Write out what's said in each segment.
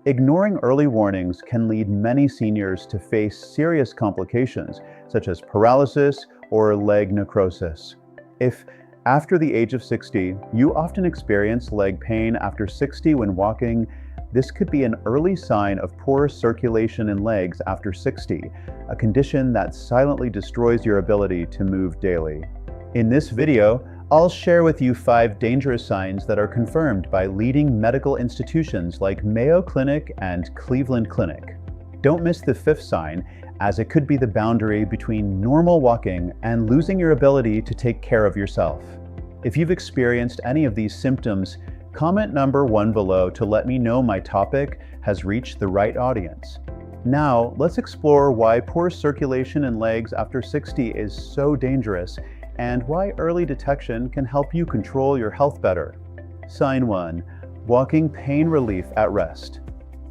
Ignoring early warnings can lead many seniors to face serious complications, such as paralysis or leg necrosis. If, after the age of 60, you often experience leg pain after 60 when walking, this could be an early sign of poor circulation in legs after 60, a condition that silently destroys your ability to move daily. In this video, I'll share with you 5 dangerous signs that are confirmed by leading medical institutions like Mayo Clinic and Cleveland Clinic. Don't miss the 5th sign, as it could be the boundary between normal walking and losing your ability to take care of yourself. If you've experienced any of these symptoms, comment number 1 below to let me know my topic has reached the right audience. Now, let's explore why poor circulation in legs after 60 is so dangerous and why early detection can help you control your health better. Sign 1. Walking pain relief at rest.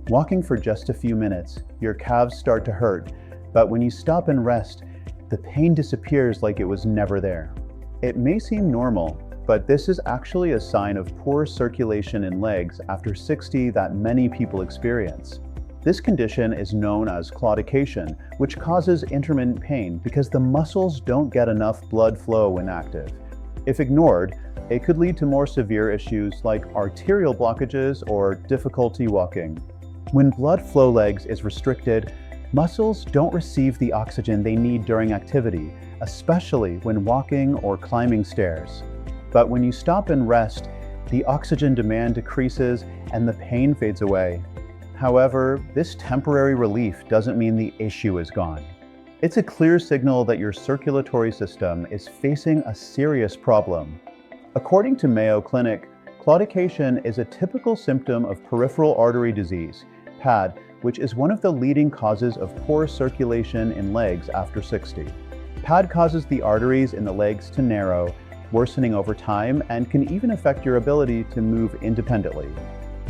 Walking for just a few minutes, your calves start to hurt, but when you stop and rest, the pain disappears like it was never there. It may seem normal, but this is actually a sign of poor circulation in legs after 60 that many people experience. This condition is known as claudication, which causes intermittent pain because the muscles don't get enough blood flow when active. If ignored, it could lead to more severe issues like arterial blockages or difficulty walking. When blood flow legs is restricted, muscles don't receive the oxygen they need during activity, especially when walking or climbing stairs. But when you stop and rest, the oxygen demand decreases and the pain fades away. However, this temporary relief doesn't mean the issue is gone. It's a clear signal that your circulatory system is facing a serious problem. According to Mayo Clinic, claudication is a typical symptom of peripheral artery disease, PAD, which is one of the leading causes of poor circulation in legs after 60. PAD causes the arteries in the legs to narrow, worsening over time, and can even affect your ability to move independently.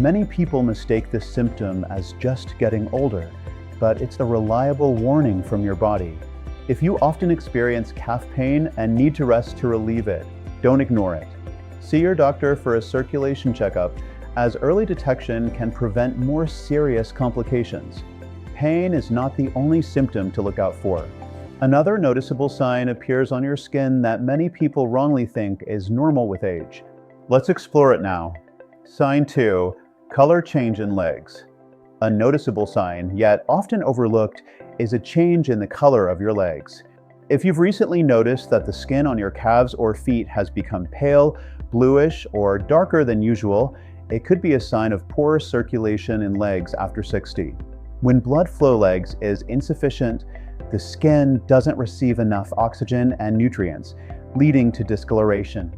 Many people mistake this symptom as just getting older, but it's a reliable warning from your body. If you often experience calf pain and need to rest to relieve it, don't ignore it. See your doctor for a circulation checkup, as early detection can prevent more serious complications. Pain is not the only symptom to look out for. Another noticeable sign appears on your skin that many people wrongly think is normal with age. Let's explore it now. Sign 2. Color change in legs. A noticeable sign, yet often overlooked, is a change in the color of your legs. If you've recently noticed that the skin on your calves or feet has become pale, bluish, or darker than usual, it could be a sign of poor circulation in legs after 60. When blood flow legs is insufficient, the skin doesn't receive enough oxygen and nutrients, leading to discoloration.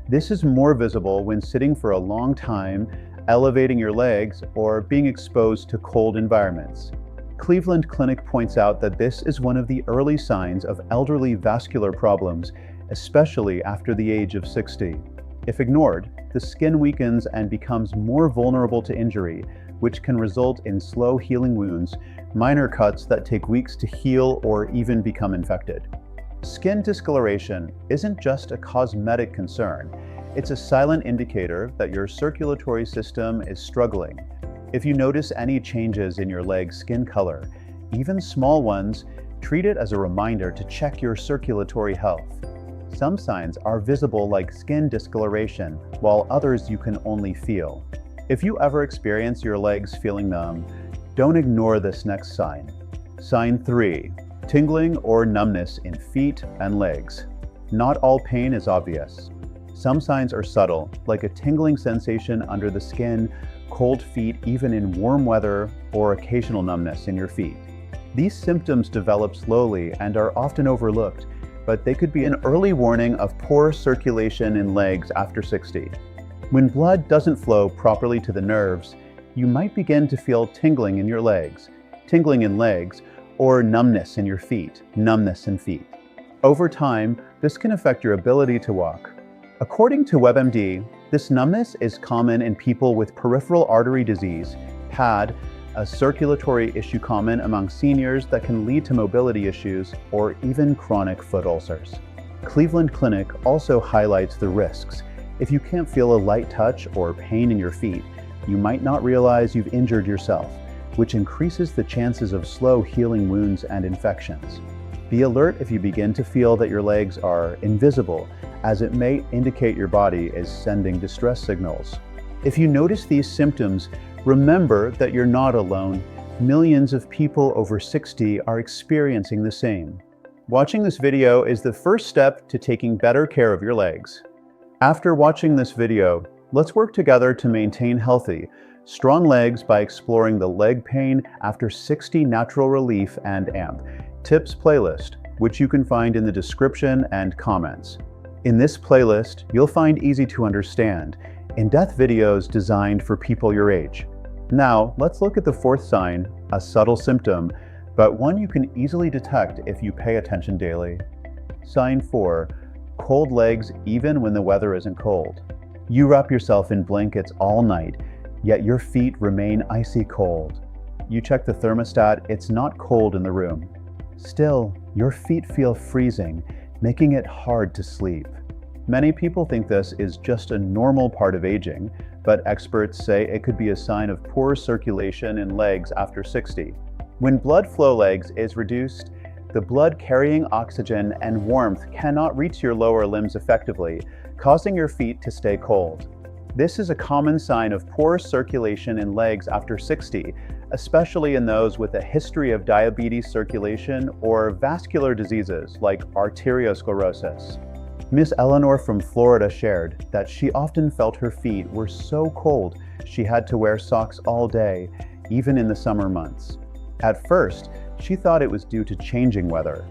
This is more visible when sitting for a long time, elevating your legs, or being exposed to cold environments. Cleveland Clinic points out that this is one of the early signs of elderly vascular problems, especially after the age of 60. If ignored, the skin weakens and becomes more vulnerable to injury, which can result in slow healing wounds, minor cuts that take weeks to heal or even become infected. Skin discoloration isn't just a cosmetic concern. It's a silent indicator that your circulatory system is struggling. If you notice any changes in your leg's skin color, even small ones, treat it as a reminder to check your circulatory health. Some signs are visible like skin discoloration, while others you can only feel. If you ever experience your legs feeling numb, don't ignore this next sign. Sign 3. Tingling or numbness in feet and legs. Not all pain is obvious. Some signs are subtle, like a tingling sensation under the skin, cold feet even in warm weather, or occasional numbness in your feet. These symptoms develop slowly and are often overlooked, but they could be an early warning of poor circulation in legs after 60. When blood doesn't flow properly to the nerves, you might begin to feel tingling in your legs, or numbness in your feet, numbness in feet. Over time, this can affect your ability to walk. According to WebMD, this numbness is common in people with peripheral artery disease, PAD, a circulatory issue common among seniors that can lead to mobility issues or even chronic foot ulcers. Cleveland Clinic also highlights the risks. If you can't feel a light touch or pain in your feet, you might not realize you've injured yourself, which increases the chances of slow healing wounds and infections. Be alert if you begin to feel that your legs are invisible, as it may indicate your body is sending distress signals. If you notice these symptoms, remember that you're not alone. Millions of people over 60 are experiencing the same. Watching this video is the first step to taking better care of your legs. After watching this video, let's work together to maintain healthy, strong legs by exploring the Leg Pain After 60 Natural Relief and AMP Tips playlist, which you can find in the description and comments. In this playlist, you'll find easy to understand, in-depth videos designed for people your age. Now, let's look at the fourth sign, a subtle symptom, but one you can easily detect if you pay attention daily. Sign 4, cold legs even when the weather isn't cold. You wrap yourself in blankets all night, yet your feet remain icy cold. You check the thermostat, it's not cold in the room. Still, your feet feel freezing, making it hard to sleep. Many people think this is just a normal part of aging, but experts say it could be a sign of poor circulation in legs after 60. When blood flow legs is reduced, the blood carrying oxygen and warmth cannot reach your lower limbs effectively, causing your feet to stay cold. This is a common sign of poor circulation in legs after 60, especially in those with a history of diabetes circulation or vascular diseases like arteriosclerosis. Miss Eleanor from Florida shared that she often felt her feet were so cold she had to wear socks all day, even in the summer months. At first, she thought it was due to changing weather,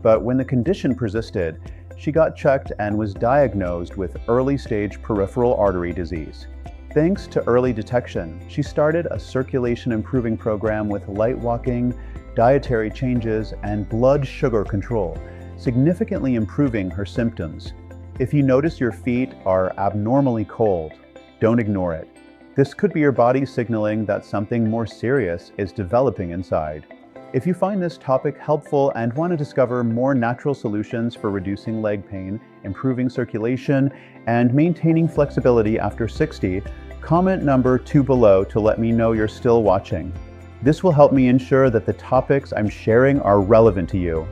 but when the condition persisted, she got checked and was diagnosed with early-stage peripheral artery disease. Thanks to early detection, she started a circulation improving program with light walking, dietary changes, and blood sugar control, significantly improving her symptoms. If you notice your feet are abnormally cold, don't ignore it. This could be your body signaling that something more serious is developing inside. If you find this topic helpful and want to discover more natural solutions for reducing leg pain, improving circulation, and maintaining flexibility after 60, comment number 2 below to let me know you're still watching. This will help me ensure that the topics I'm sharing are relevant to you.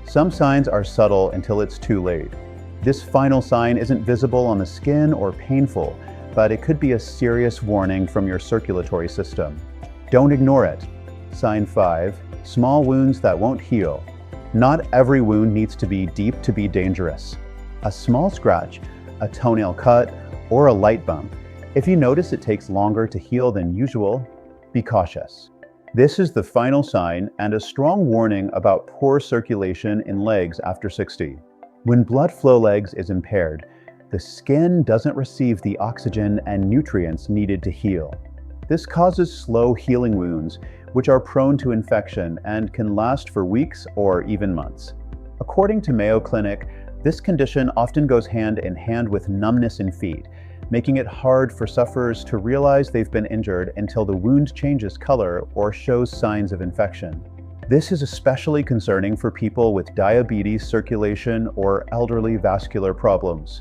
Some signs are subtle until it's too late. This final sign isn't visible on the skin or painful, but it could be a serious warning from your circulatory system. Don't ignore it. Sign 5, small wounds that won't heal. Not every wound needs to be deep to be dangerous. A small scratch, a toenail cut, or a light bump. If you notice it takes longer to heal than usual, be cautious. This is the final sign and a strong warning about poor circulation in legs after 60. When blood flow legs is impaired, the skin doesn't receive the oxygen and nutrients needed to heal. This causes slow healing wounds, which are prone to infection and can last for weeks or even months. According to Mayo Clinic, this condition often goes hand in hand with numbness in feet, making it hard for sufferers to realize they've been injured until the wound changes color or shows signs of infection. This is especially concerning for people with diabetes, circulation, or elderly vascular problems.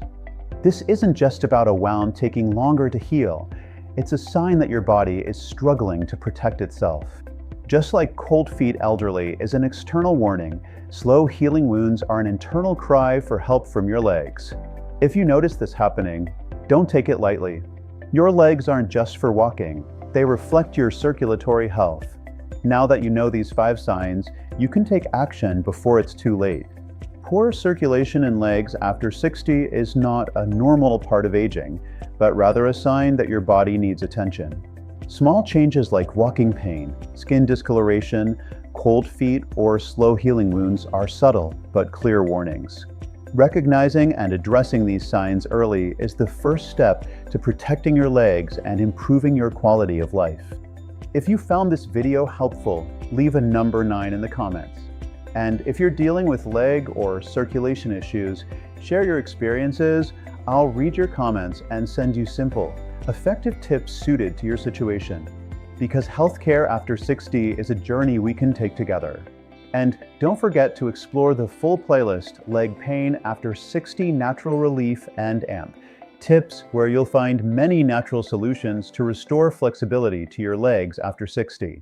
This isn't just about a wound taking longer to heal. It's a sign that your body is struggling to protect itself. Just like cold feet elderly is an external warning, slow healing wounds are an internal cry for help from your legs. If you notice this happening, don't take it lightly. Your legs aren't just for walking, they reflect your circulatory health. Now that you know these 5 signs, you can take action before it's too late. Poor circulation in legs after 60 is not a normal part of aging, but rather a sign that your body needs attention. Small changes like walking pain, skin discoloration, cold feet, or slow healing wounds are subtle but clear warnings. Recognizing and addressing these signs early is the first step to protecting your legs and improving your quality of life. If you found this video helpful, leave a number 9 in the comments. And if you're dealing with leg or circulation issues, share your experiences. I'll read your comments and send you simple, effective tips suited to your situation. Because healthcare after 60 is a journey we can take together. And don't forget to explore the full playlist, Leg Pain After 60 Natural Relief and AMP, Tips where you'll find many natural solutions to restore flexibility to your legs after 60.